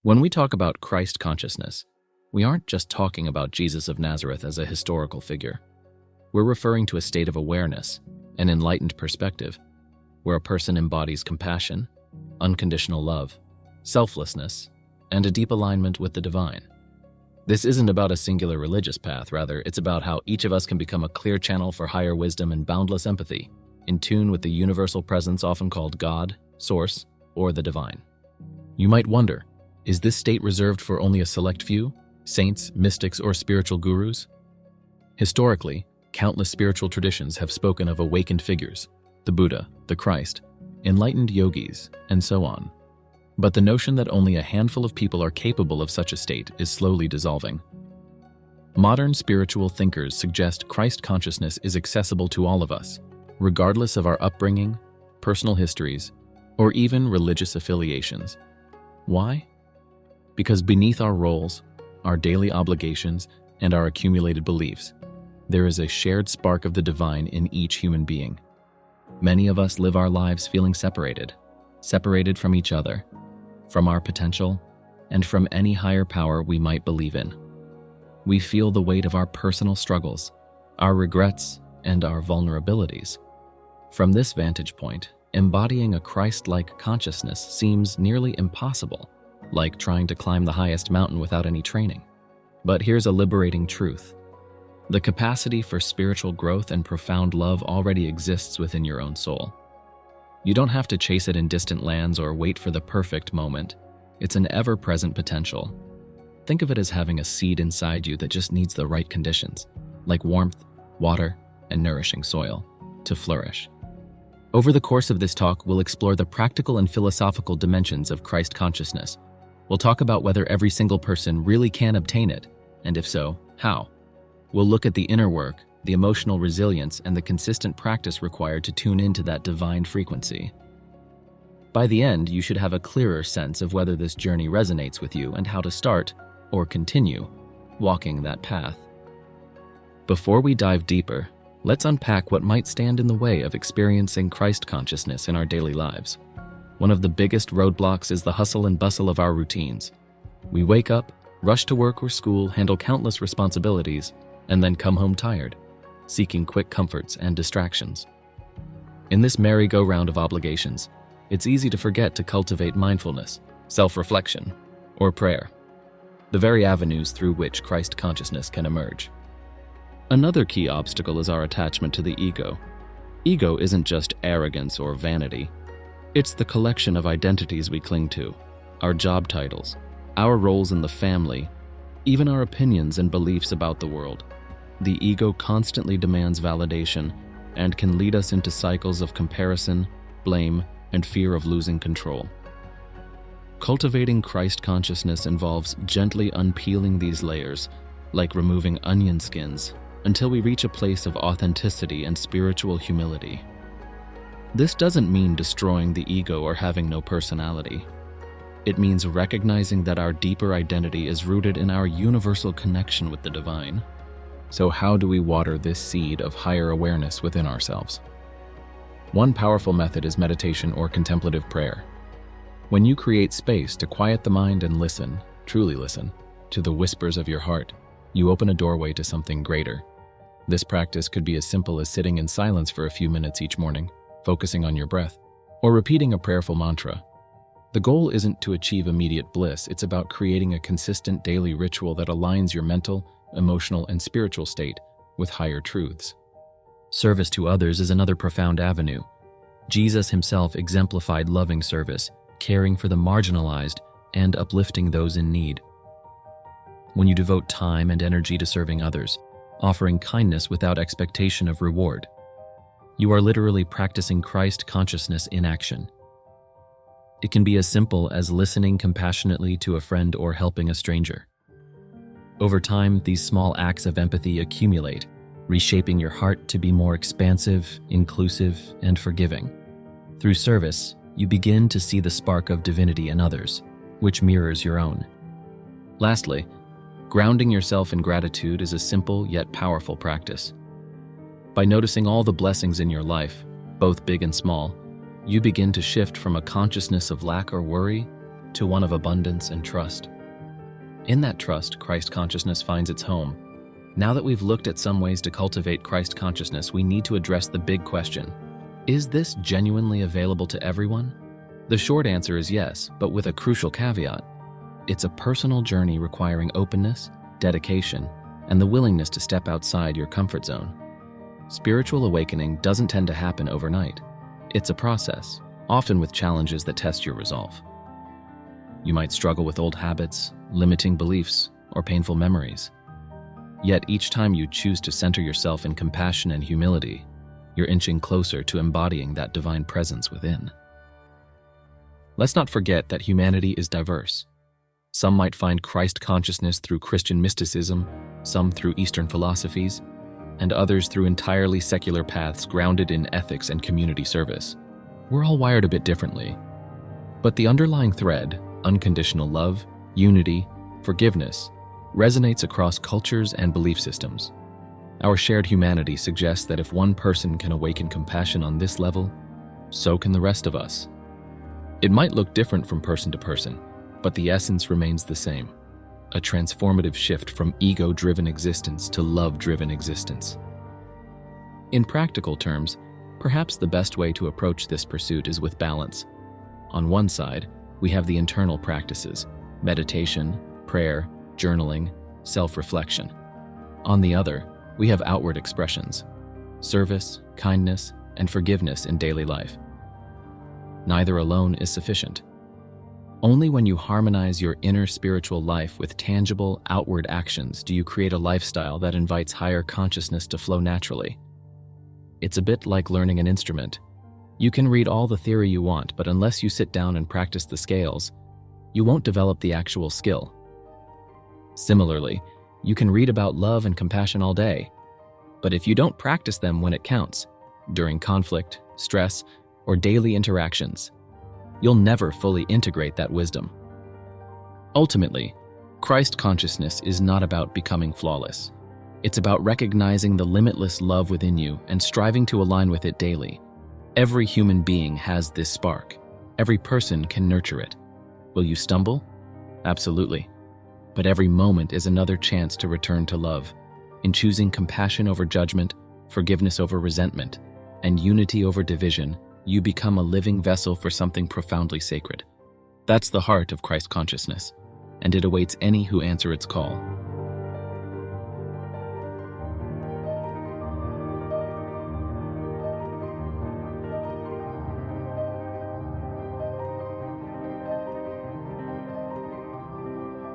When we talk about Christ consciousness, we aren't just talking about Jesus of Nazareth as a historical figure. We're referring to a state of awareness, an enlightened perspective, where a person embodies compassion, unconditional love, selflessness, and a deep alignment with the divine. This isn't about a singular religious path, rather, it's about how each of us can become a clear channel for higher wisdom and boundless empathy, in tune with the universal presence often called God, Source, or the divine. You might wonder, is this state reserved for only a select few, saints, mystics, or spiritual gurus? Historically, countless spiritual traditions have spoken of awakened figures, the Buddha, the Christ, enlightened yogis, and so on. But the notion that only a handful of people are capable of such a state is slowly dissolving. Modern spiritual thinkers suggest Christ consciousness is accessible to all of us, regardless of our upbringing, personal histories, or even religious affiliations. Why? Because beneath our roles, our daily obligations, and our accumulated beliefs, there is a shared spark of the divine in each human being. Many of us live our lives feeling separated from each other, from our potential, and from any higher power we might believe in. We feel the weight of our personal struggles, our regrets, and our vulnerabilities. From this vantage point, embodying a Christ-like consciousness seems nearly impossible, like trying to climb the highest mountain without any training. But here's a liberating truth. The capacity for spiritual growth and profound love already exists within your own soul. You don't have to chase it in distant lands or wait for the perfect moment. It's an ever-present potential. Think of it as having a seed inside you that just needs the right conditions, like warmth, water, and nourishing soil, to flourish. Over the course of this talk, we'll explore the practical and philosophical dimensions of Christ consciousness. We'll talk about whether every single person really can obtain it, and if so, how. We'll look at the inner work, the emotional resilience, and the consistent practice required to tune into that divine frequency. By the end, you should have a clearer sense of whether this journey resonates with you and how to start, or continue, walking that path. Before we dive deeper, let's unpack what might stand in the way of experiencing Christ consciousness in our daily lives. One of the biggest roadblocks is the hustle and bustle of our routines. We wake up, rush to work or school, handle countless responsibilities, and then come home tired, seeking quick comforts and distractions. In this merry-go-round of obligations, it's easy to forget to cultivate mindfulness, self-reflection, or prayer, the very avenues through which Christ consciousness can emerge. Another key obstacle is our attachment to the ego. Ego isn't just arrogance or vanity. It's the collection of identities we cling to, our job titles, our roles in the family, even our opinions and beliefs about the world. The ego constantly demands validation and can lead us into cycles of comparison, blame, and fear of losing control. Cultivating Christ consciousness involves gently unpeeling these layers, like removing onion skins, until we reach a place of authenticity and spiritual humility. This doesn't mean destroying the ego or having no personality. It means recognizing that our deeper identity is rooted in our universal connection with the divine. So how do we water this seed of higher awareness within ourselves? One powerful method is meditation or contemplative prayer. When you create space to quiet the mind and listen, truly listen, to the whispers of your heart, you open a doorway to something greater. This practice could be as simple as sitting in silence for a few minutes each morning, focusing on your breath, or repeating a prayerful mantra. The goal isn't to achieve immediate bliss, it's about creating a consistent daily ritual that aligns your mental, emotional, and spiritual state with higher truths. Service to others is another profound avenue. Jesus himself exemplified loving service, caring for the marginalized, and uplifting those in need. When you devote time and energy to serving others, offering kindness without expectation of reward, you are literally practicing Christ consciousness in action. It can be as simple as listening compassionately to a friend or helping a stranger. Over time, these small acts of empathy accumulate, reshaping your heart to be more expansive, inclusive, and forgiving. Through service, you begin to see the spark of divinity in others, which mirrors your own. Lastly, grounding yourself in gratitude is a simple yet powerful practice. By noticing all the blessings in your life, both big and small, you begin to shift from a consciousness of lack or worry to one of abundance and trust. In that trust, Christ consciousness finds its home. Now that we've looked at some ways to cultivate Christ consciousness, we need to address the big question. Is this genuinely available to everyone? The short answer is yes, but with a crucial caveat. It's a personal journey requiring openness, dedication, and the willingness to step outside your comfort zone. Spiritual awakening doesn't tend to happen overnight. It's a process, often with challenges that test your resolve. You might struggle with old habits, limiting beliefs, or painful memories. Yet each time you choose to center yourself in compassion and humility, you're inching closer to embodying that divine presence within. Let's not forget that humanity is diverse. Some might find Christ consciousness through Christian mysticism, some through Eastern philosophies, and others through entirely secular paths grounded in ethics and community service. We're all wired a bit differently, but the underlying thread, unconditional love, unity, forgiveness, resonates across cultures and belief systems. Our shared humanity suggests that if one person can awaken compassion on this level, so can the rest of us. It might look different from person to person, but the essence remains the same. A transformative shift from ego-driven existence to love-driven existence. In practical terms, perhaps the best way to approach this pursuit is with balance. On one side, we have the internal practices, meditation, prayer, journaling, self-reflection. On the other, we have outward expressions, service, kindness, and forgiveness in daily life. Neither alone is sufficient. Only when you harmonize your inner spiritual life with tangible, outward actions do you create a lifestyle that invites higher consciousness to flow naturally. It's a bit like learning an instrument. You can read all the theory you want, but unless you sit down and practice the scales, you won't develop the actual skill. Similarly, you can read about love and compassion all day, but if you don't practice them when it counts, during conflict, stress, or daily interactions, you'll never fully integrate that wisdom. Ultimately, Christ consciousness is not about becoming flawless. It's about recognizing the limitless love within you and striving to align with it daily. Every human being has this spark. Every person can nurture it. Will you stumble? Absolutely. But every moment is another chance to return to love. In choosing compassion over judgment, forgiveness over resentment, and unity over division, you become a living vessel for something profoundly sacred. That's the heart of Christ consciousness, and it awaits any who answer its call.